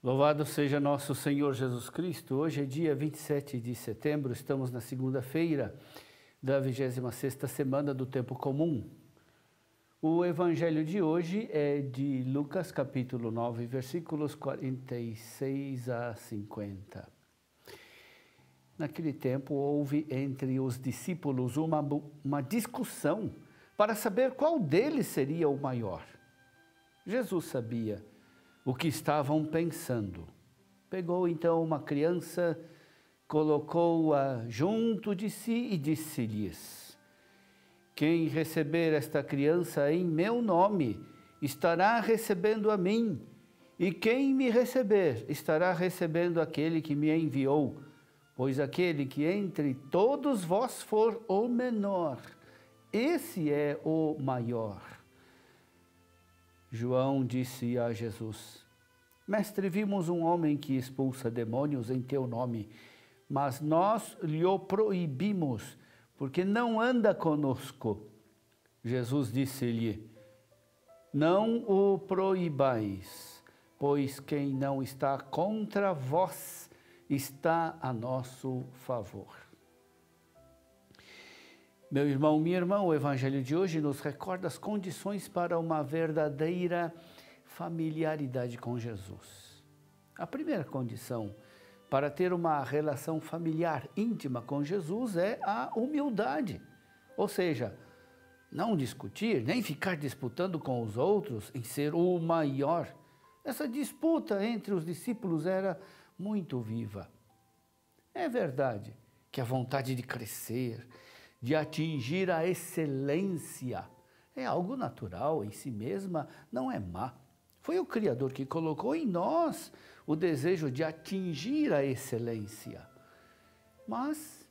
Louvado seja nosso Senhor Jesus Cristo. Hoje é dia 27 de setembro, estamos na segunda-feira da 26ª semana do Tempo Comum. O evangelho de hoje é de Lucas capítulo 9, versículos 46 a 50. Naquele tempo houve entre os discípulos uma discussão para saber qual deles seria o maior. Jesus sabia o que estavam pensando. Pegou então uma criança, colocou-a junto de si e disse-lhes: quem receber esta criança em meu nome, estará recebendo a mim, e quem me receber, estará recebendo aquele que me enviou. Pois aquele que entre todos vós for o menor, esse é o maior. João disse a Jesus: Mestre, vimos um homem que expulsa demônios em teu nome, mas nós lhe o proibimos, porque não anda conosco. Jesus disse-lhe: não o proibais, pois quem não está contra vós está a nosso favor. Meu irmão, minha irmã, o evangelho de hoje nos recorda as condições para uma verdadeira familiaridade com Jesus. A primeira condição para ter uma relação familiar íntima com Jesus é a humildade, ou seja, não discutir, nem ficar disputando com os outros em ser o maior. Essa disputa entre os discípulos era muito viva. É verdade que a vontade de crescer, de atingir a excelência, é algo natural em si mesma, não é má. Foi o Criador que colocou em nós o desejo de atingir a excelência. Mas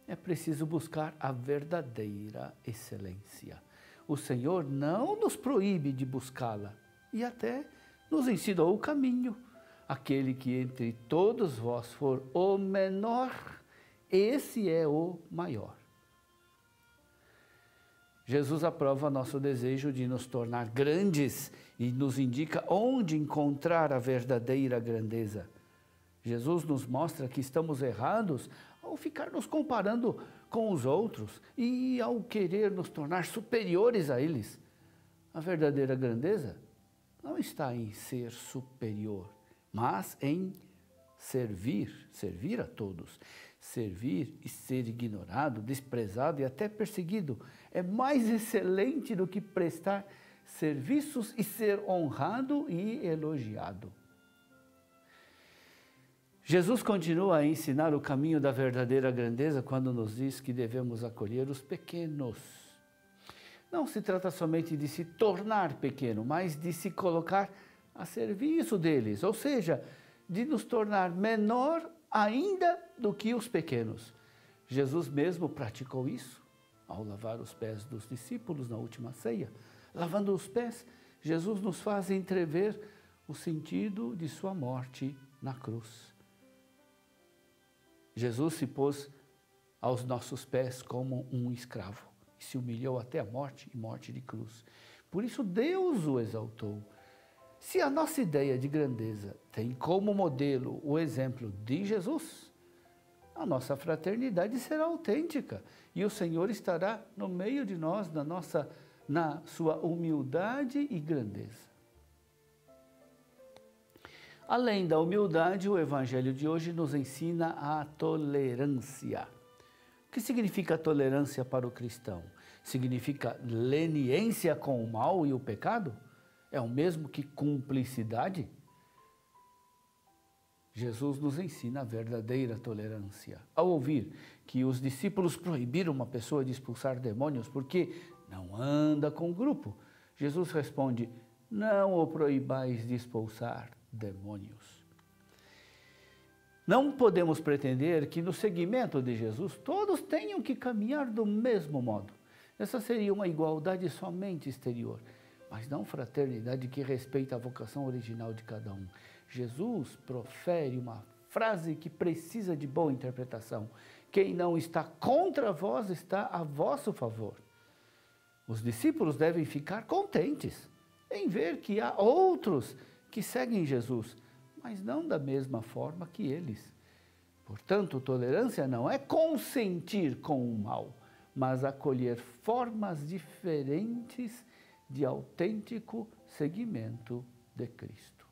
é preciso buscar a verdadeira excelência. O Senhor não nos proíbe de buscá-la e até nos ensinou o caminho. Aquele que entre todos vós for o menor, esse é o maior. Jesus aprova nosso desejo de nos tornar grandes e nos indica onde encontrar a verdadeira grandeza. Jesus nos mostra que estamos errados ao ficar nos comparando com os outros e ao querer nos tornar superiores a eles. A verdadeira grandeza não está em ser superior, mas em servir a todos. Servir e ser ignorado, desprezado e até perseguido é mais excelente do que prestar serviços e ser honrado e elogiado. Jesus continua a ensinar o caminho da verdadeira grandeza quando nos diz que devemos acolher os pequenos. Não se trata somente de se tornar pequeno, mas de se colocar a serviço deles, ou seja, de nos tornar menor ainda do que os pequenos. Jesus mesmo praticou isso ao lavar os pés dos discípulos na última ceia. Lavando os pés, Jesus nos faz entrever o sentido de sua morte na cruz. Jesus se pôs aos nossos pés como um escravo e se humilhou até a morte e morte de cruz. Por isso Deus o exaltou. Se a nossa ideia de grandeza tem como modelo o exemplo de Jesus, a nossa fraternidade será autêntica e o Senhor estará no meio de nós, na sua humildade e grandeza. Além da humildade, o evangelho de hoje nos ensina a tolerância. O que significa tolerância para o cristão? Significa leniência com o mal e o pecado? É o mesmo que cumplicidade? Jesus nos ensina a verdadeira tolerância. Ao ouvir que os discípulos proibiram uma pessoa de expulsar demônios porque não anda com o grupo, Jesus responde: não o proibais de expulsar demônios. Não podemos pretender que no seguimento de Jesus todos tenham que caminhar do mesmo modo. Essa seria uma igualdade somente exterior, mas não fraternidade que respeita a vocação original de cada um. Jesus profere uma frase que precisa de boa interpretação: quem não está contra vós está a vosso favor. Os discípulos devem ficar contentes em ver que há outros que seguem Jesus, mas não da mesma forma que eles. Portanto, tolerância não é consentir com o mal, mas acolher formas diferentes de autêntico seguimento de Cristo.